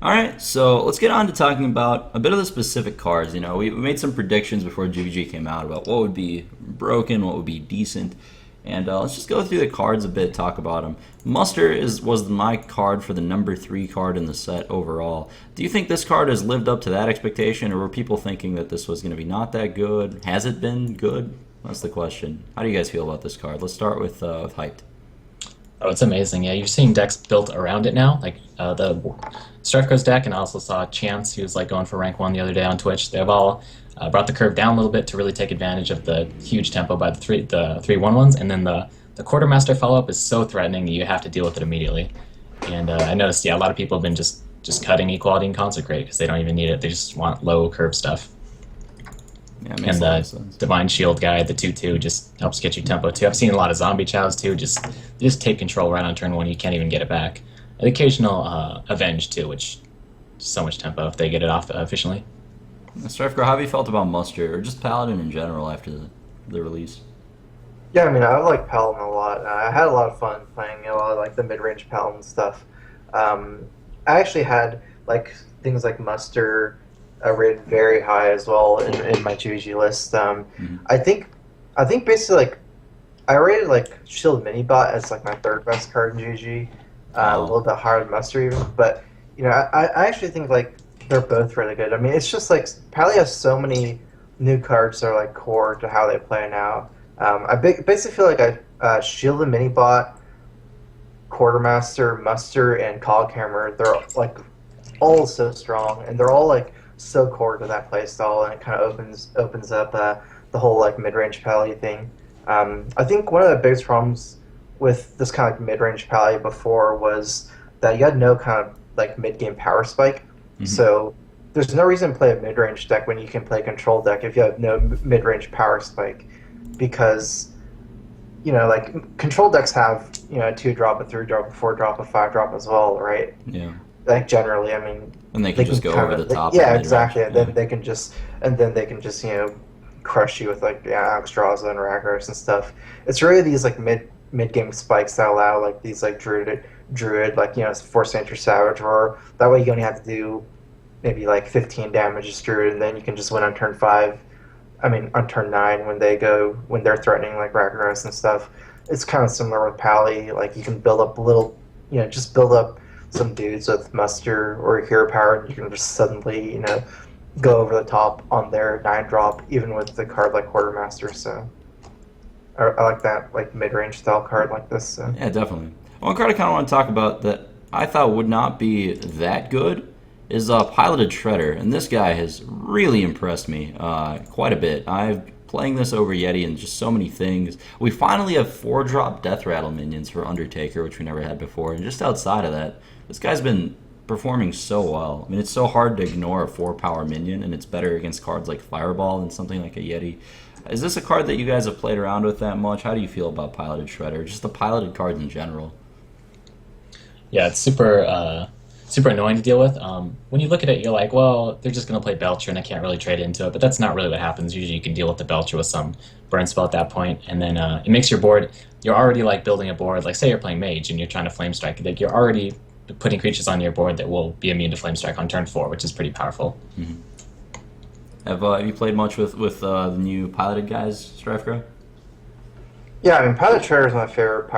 Alright, so let's get on to talking about a bit of the specific cards. You know, we made some predictions before GVG came out about what would be broken, what would be decent, and let's just go through the cards a bit, talk about them. Muster was my card for the number 3 card in the set overall. Do you think this card has lived up to that expectation, or were people thinking that this was going to be not that good? Has it been good? That's the question. How do you guys feel about this card? Let's start with Hyped. Oh, it's amazing. Yeah, you're seeing decks built around it now. Like the StrifeCro's deck, and I also saw Chance, who was like going for rank 1 the other day on Twitch. They've all brought the curve down a little bit to really take advantage of the huge tempo by the three 1/1s, and then the Quartermaster follow-up is so threatening that you have to deal with it immediately. And I noticed, yeah, a lot of people have been just cutting Equality and Consecrate because they don't even need it. They just want low curve stuff. Yeah, it makes And a lot the of sense. Divine Shield guy, the 2/2, just helps get you tempo too. I've seen a lot of zombie chows too. Just take control right on turn 1. You can't even get it back. An occasional Avenge too, which is so much tempo if they get it off efficiently. StrifeCro, how have you felt about Muster, or just Paladin in general after the release? Yeah, I mean, I like Paladin a lot. I had a lot of fun playing a lot of like the mid-range Paladin stuff. I actually had like things like Muster rated very high as well in my GVG list. Mhm. I think basically like I rated like Shield Minibot as like my third best card in GVG, a Wow. little bit higher than Muster even. But I actually think like they're both really good. I mean, it's just like Pally has so many new cards that are like core to how they play now. Basically feel like Shield and Minibot, Quartermaster, Muster, and Cog Hammer. They're like all so strong, and they're all like so core to that playstyle, and it kind of opens up the whole like mid range pally thing. I think one of the biggest problems with this kind of mid range pally before was that you had no kind of like mid game power spike. Mhm. So there's no reason to play a mid range deck when you can play a control deck if you have no mid range power spike, because like control decks have a 2 drop, a 3 drop, a 4 drop, a 5 drop as well, right? Yeah. Like generally, I mean, And they can they just can go kind over the of top of yeah, mid range. exactly, and Yeah. then they can just crush you with like Alexstrasza and Ragnaros and stuff. It's really these like mid game spikes that allow like these like druid like force enter savage, or that way you only have to do maybe like 15 damage to druid, and then you can just win on turn 5. I mean, on turn 9 when they're threatening like Ragnaros and stuff. It's kind of similar with Pally. Like you can build up a little, just build up some dudes with muster or hero power, and you can just suddenly, go over the top on their 9 drop, even with the card like Quartermaster. So I like that like mid range style card like this. So. Yeah, definitely. One card I kind of want to talk about that I thought would not be that good is Piloted Shredder, and this guy has really impressed me quite a bit. I've playing this over Yeti and just so many things. We finally have 4-drop Death Rattle minions for Undertaker, which we never had before, and just outside of that, this guy's been performing so well. I mean, it's so hard to ignore a 4-power minion, and it's better against cards like Fireball than something like a Yeti. Is this a card that you guys have played around with that much? How do you feel about Piloted Shredder? Just the piloted cards in general. Yeah, it's super annoying to deal with. When you look at it, you're like, well, they're just going to play Belcher, and I can't really trade into it. But that's not really what happens. Usually, you can deal with the Belcher with some burn spell at that point, and then it makes your board. You're already like building a board. Like, say you're playing Mage and you're trying to Flame Strike. Like, you're already putting creatures on your board that will be immune to Flame Strike on turn 4, which is pretty powerful. Mm-hmm. Have you played much with the new piloted guys, StrifeCro? Yeah, I mean, Pilot Shredder is my favorite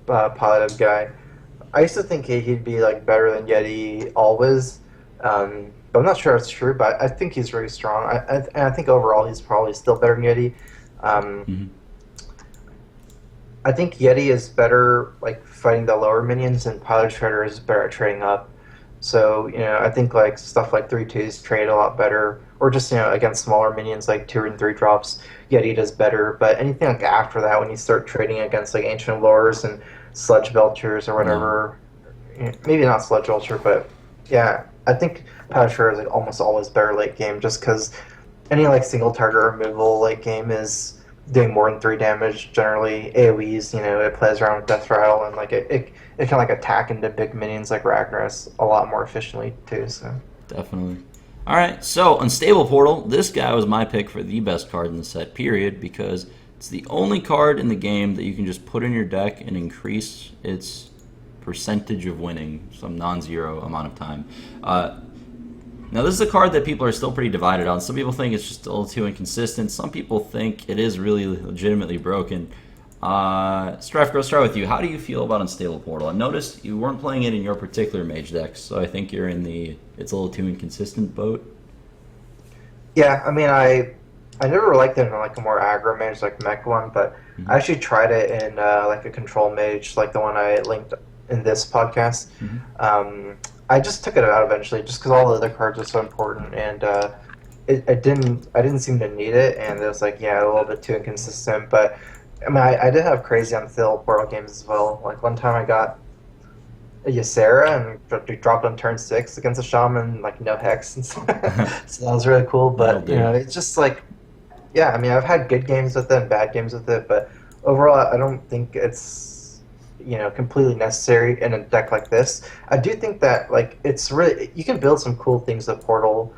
piloted guy. I used to think he'd be like better than Yeti always, but I'm not sure it's true. But I think he's really strong. And I think overall he's probably still better than Yeti. Um, Mm-hmm. I think Yeti is better like fighting the lower minions, and Pilot Shredder is better at trading up. So I think like stuff like 3/2s trade a lot better, or just against smaller minions like 2 and 3 drops, Yeti does better. But anything like after that, when you start trading against like Ancient Lures and Sludge Belchers or Yeah. whatever, maybe not Sludge Belcher, but yeah, I think Pilot Shredder is like almost always better late game, just because any like single target removal late game is doing more than 3 damage. Generally, AoEs, it plays around with Death Rattle, and like it can like attack into big minions like Ragnaros a lot more efficiently too. So Definitely. All right, so Unstable Portal. This guy was my pick for the best card in the set, period, because it's the only card in the game that you can just put in your deck and increase its percentage of winning, some non-zero amount of time. Now, this is a card that people are still pretty divided on. Some people think it's just a little too inconsistent. Some people think it is really legitimately broken. StrifeCro, start with you. How do you feel about Unstable Portal? I noticed you weren't playing it in your particular mage deck, so I think you're in the it's a little too inconsistent boat. Yeah, I mean, I never liked it in like a more aggro mage like mech one, but I actually tried it in like a control mage, like the one I linked in this podcast. I just took it out eventually, just because all the other cards are so important, and I didn't seem to need it, and it was like, yeah, a little bit too inconsistent. But I mean, I did have crazy Unstable Portal games as well. Like one time I got a Ysera and dropped on turn 6 against a shaman, like no hex and stuff. So that was really cool. But you know, it's just like, yeah, I mean, I've had good games with it and bad games with it, but overall, I don't think it's, you know, completely necessary in a deck like this. I do think that like it's really, you can build some cool things with Portal,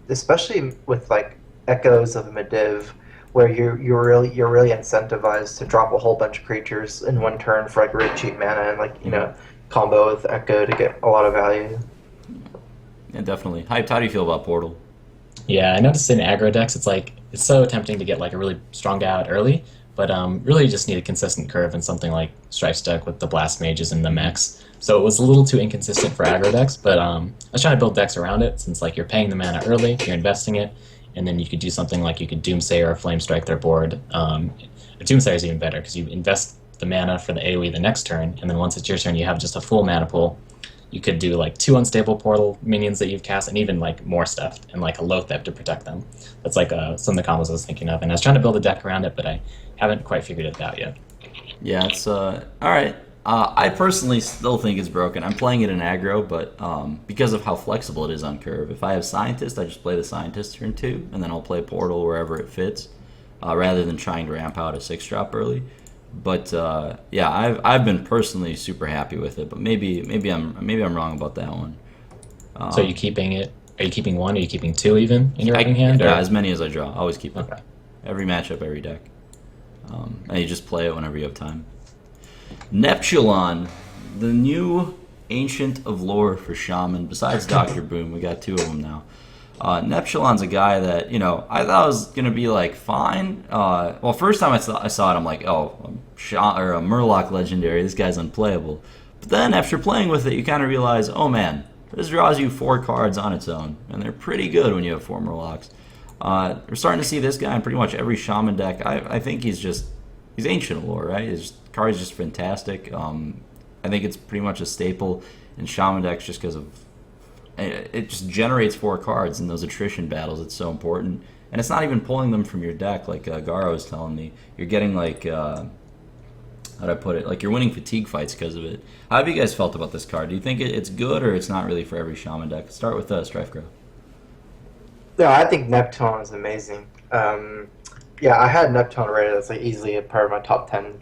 especially with like Echoes of Mediv, where you're really incentivized to drop a whole bunch of creatures in one turn for like really cheap mana and like, you know, combo with Echo to get a lot of value. Yeah, definitely. Hyped, how do you feel about Portal? Yeah, I noticed in aggro decks, it's like it's so tempting to get like a really strong guy out early, but really you just need a consistent curve in something like Strife's deck with the blast mages and the mechs. So it was a little too inconsistent for aggro decks, but I was trying to build decks around it since like you're paying the mana early, you're investing it, and then you could do something like you could Doomsayer or Flame Strike their board. Doomsayer is even better because you invest the mana for the AoE the next turn, and then once it's your turn, you have just a full mana pool. You could do like 2 Unstable Portal minions that you've cast, and even like more stuff, and like a Loatheb to protect them. That's like some of the combos I was thinking of, and I was trying to build a deck around it, but I haven't quite figured it out yet. Yeah, it's all right. I personally still think it's broken. I'm playing it in aggro, but because of how flexible it is on curve. If I have Scientist, I just play the Scientist turn 2, and then I'll play Portal wherever it fits, rather than trying to ramp out a 6-drop early. But yeah, I've been personally super happy with it. But maybe I'm wrong about that one. So are you keeping it? Are you keeping 1? Are you keeping 2 even in your ranking hand? Yeah, or? as many as I draw. I always keep it. Okay. Every matchup, every deck. And you just play it whenever you have time. Neptulon, the new Ancient of Lore for Shaman. Besides Dr. Boom, we got 2 of them now. Neptulon's a guy that, you know, I thought was going to be, like, fine. Well, first time I saw it, I'm like, oh, a Murloc Legendary, this guy's unplayable. But then, after playing with it, you kind of realize, oh, man, this draws you 4 cards on its own. And they're pretty good when you have 4 Murlocs. We're starting to see this guy in pretty much every Shaman deck. I think he's Ancient of Lore, right? His card's just fantastic. I think it's pretty much a staple in Shaman decks just because of it just generates 4 cards in those attrition battles. It's so important. And it's not even pulling them from your deck, like Garo was telling me. You're getting, like, how'd I put it? Like, you're winning fatigue fights because of it. How have you guys felt about this card? Do you think it's good, or it's not really for every Shaman deck? Start with StrifeCro. No, I think Neptune is amazing. Yeah, I had Neptune rated as like easily a part of my top 10.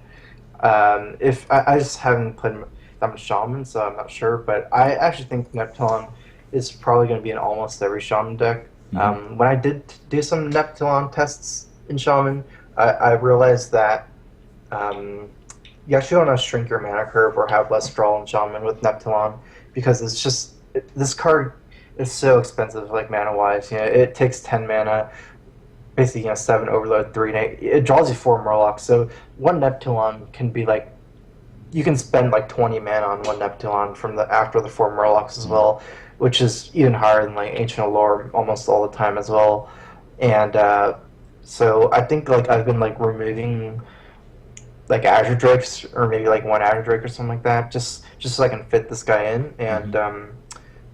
If I just haven't played that much Shaman, so I'm not sure. But I actually think Neptune is probably going to be in almost every Shaman deck. When I did do some Neptune tests in Shaman, I realized that you actually want to shrink your mana curve or have less draw in Shaman with Neptune, because it's just this card is so expensive, like mana wise. You know, it takes 10 mana, basically, you know, 7 Overload, 3 and 8. It draws you 4 Murlocs, so one Neptune can be like, you can spend like 20 mana on one Neptune from after the 4 Murlocs as well, which is even higher than like Ancient of Lore almost all the time as well. And so I think like I've been like removing like Azure Drakes, or maybe like 1 Azure Drake or something like that, just so I can fit this guy in. And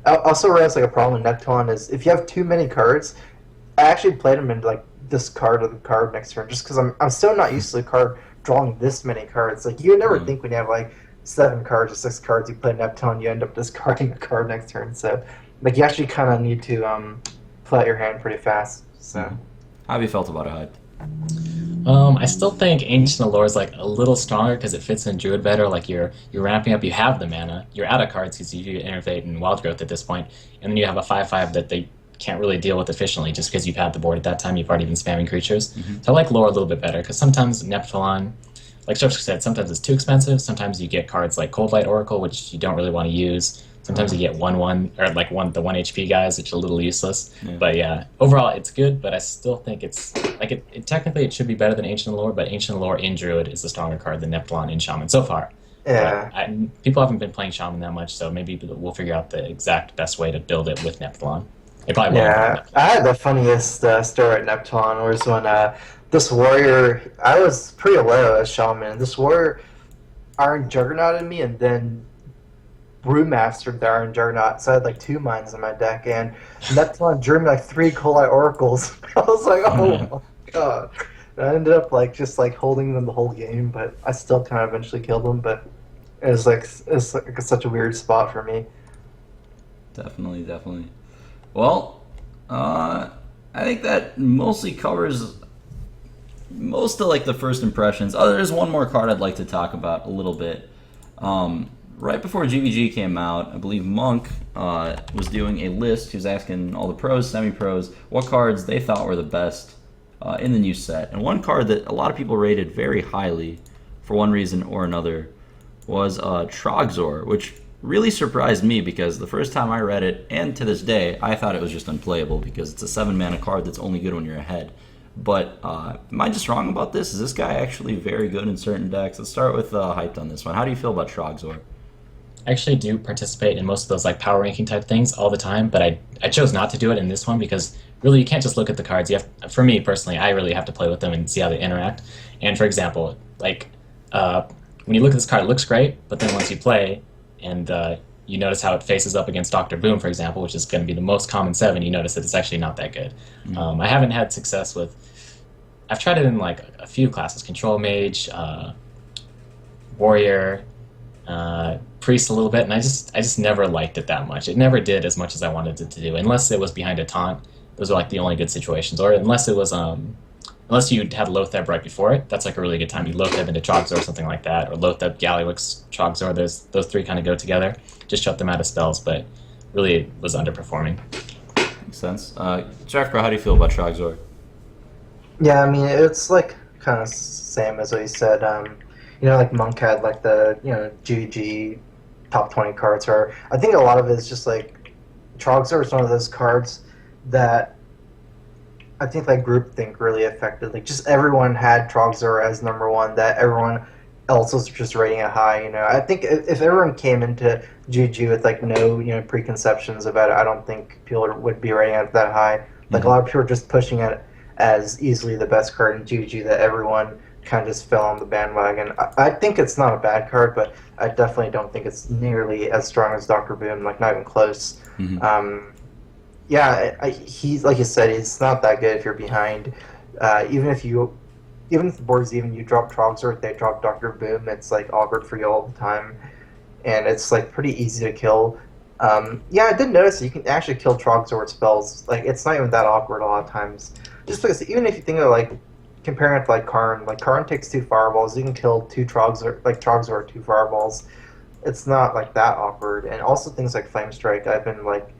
I also realized like a problem with Neptune is if you have too many cards. I actually played him in like this card or the card next turn, just because I'm still not used to the card drawing this many cards. Like, you would never think when you have like 7 cards or 6 cards, you play Neptune, you end up discarding a card next turn. So like you actually kind of need to play out your hand pretty fast. So how have you felt about it, Hype? I still think Ancient of Lore is like a little stronger because it fits in Druid better. Like you're ramping up, you have the mana, you're out of cards because you Innervate and Wild Growth at this point, and then you have a 5/5 that they can't really deal with efficiently just because you've had the board at that time. You've already been spamming creatures. So I like Lore a little bit better because sometimes Neptune, like StrifeCro said, sometimes it's too expensive. Sometimes you get cards like Cold Light Oracle, which you don't really want to use. Sometimes you get or like the 1 HP guys, which are a little useless. Yeah. But yeah, overall it's good, but I still think it's like technically it should be better than Ancient Lore, but Ancient Lore in Druid is a stronger card than Neptulon in Shaman so far. Yeah. People haven't been playing Shaman that much, so maybe we'll figure out the exact best way to build it with Neptulon. They probably won't. Yeah, I had the funniest story at Neptune was when this warrior, I was pretty low as shaman. This warrior Iron Juggernauted me and then brewmastered the Iron Juggernaut. So I had like 2 mines in my deck, and Neptune drew me like 3 Colite Oracles. I was like, oh my god. And I ended up like just like holding them the whole game, but I still kind of eventually killed them. But it's like such a weird spot for me. Definitely, definitely. Well, I think that mostly covers most of like the first impressions. There's one more card I'd like to talk about a little bit. Right before GVG came out, I believe Monk was doing a list. He was asking all the pros, semi-pros, what cards they thought were the best in the new set. And one card that a lot of people rated very highly, for one reason or another, was Trogzor, which really surprised me because the first time I read it, and to this day, I thought it was just unplayable because it's a 7-mana card that's only good when you're ahead. But am I just wrong about this? Is this guy actually very good in certain decks? Let's start with Hyped on this one. How do you feel about Trogzor? I actually do participate in most of those like power ranking type things all the time, but I chose not to do it in this one because really you can't just look at the cards. You have, for me personally, I really have to play with them and see how they interact. And for example, like when you look at this card, it looks great, but then once you play and you notice how it faces up against Dr. Boom, for example, which is going to be the most common 7, you notice that it's actually not that good. I haven't had success with... I've tried it in like a few classes, Control Mage, Warrior, Priest a little bit, and I just never liked it that much. It never did as much as I wanted it to do, unless it was behind a taunt. Those were like the only good situations, or unless it was... Unless you had Lotheb right before it, that's like a really good time. You Lotheb into Trogzor or something like that, or Lotheb, Gallywix, Trogzor. Those 3 kind of go together. Just shut them out of spells, but really it was underperforming. Makes sense. StrifeCro, how do you feel about Trogzor? Yeah, I mean, it's like kind of same as what you said. Like Monk had like the GG top 20 cards, or I think a lot of it is just like Trogzor is one of those cards that I think like groupthink really affected. Like just everyone had Trogzor as number 1, that everyone else was just rating it high. I think if everyone came into GG with like no preconceptions about it, I don't think people would be rating it that high. Like a lot of people are just pushing it as easily the best card in GG that everyone kind of just fell on the bandwagon. I think it's not a bad card, but I definitely don't think it's nearly as strong as Dr. Boom. Like not even close. He's like you said, it's not that good if you're behind. Even if the board's even, you drop Trogzor, if they drop Dr. Boom, it's like awkward for you all the time, and it's like pretty easy to kill. I did notice that you can actually kill Trogzor with spells. Like it's not even that awkward a lot of times. Just because even if you think of like comparing it to like Karn takes 2 fireballs, you can kill 2 Trogzor, like Trogzor 2 fireballs. It's not like that awkward. And also things like Flame Strike, I've been like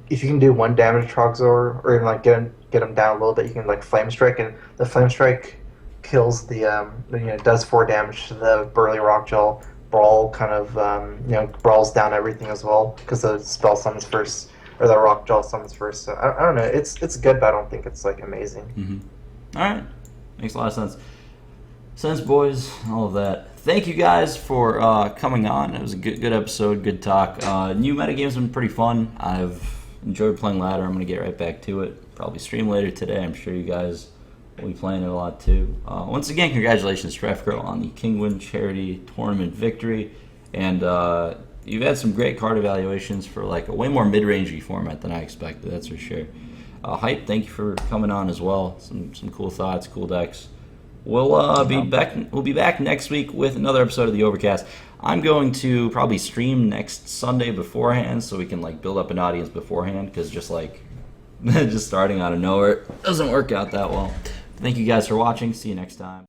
if you can do 1 damage to Trogzor, or even like get him down a little bit, you can like Flame Strike, and the Flame Strike kills does 4 damage to the Burly Rockjaw. Brawl kind of brawls down everything as well because the spell summons first, or the Rockjaw summons first. So I don't know, it's good, but I don't think it's like amazing. All right, makes a lot of sense, boys, all of that. Thank you guys for coming on. It was a good episode, good talk. New metagame's been pretty fun. I've enjoyed playing ladder. I'm going to get right back to it. Probably stream later today. I'm sure you guys will be playing it a lot too. Once again, congratulations, StrifeCro, on the Kingwin Charity Tournament victory. And you've had some great card evaluations for like a way more mid-rangey format than I expected, that's for sure. Hype, thank you for coming on as well. Some cool thoughts, cool decks. We'll be back. We'll be back next week with another episode of the Overcast. I'm going to probably stream next Sunday beforehand, so we can like build up an audience beforehand. Because just starting out of nowhere doesn't work out that well. Thank you guys for watching. See you next time.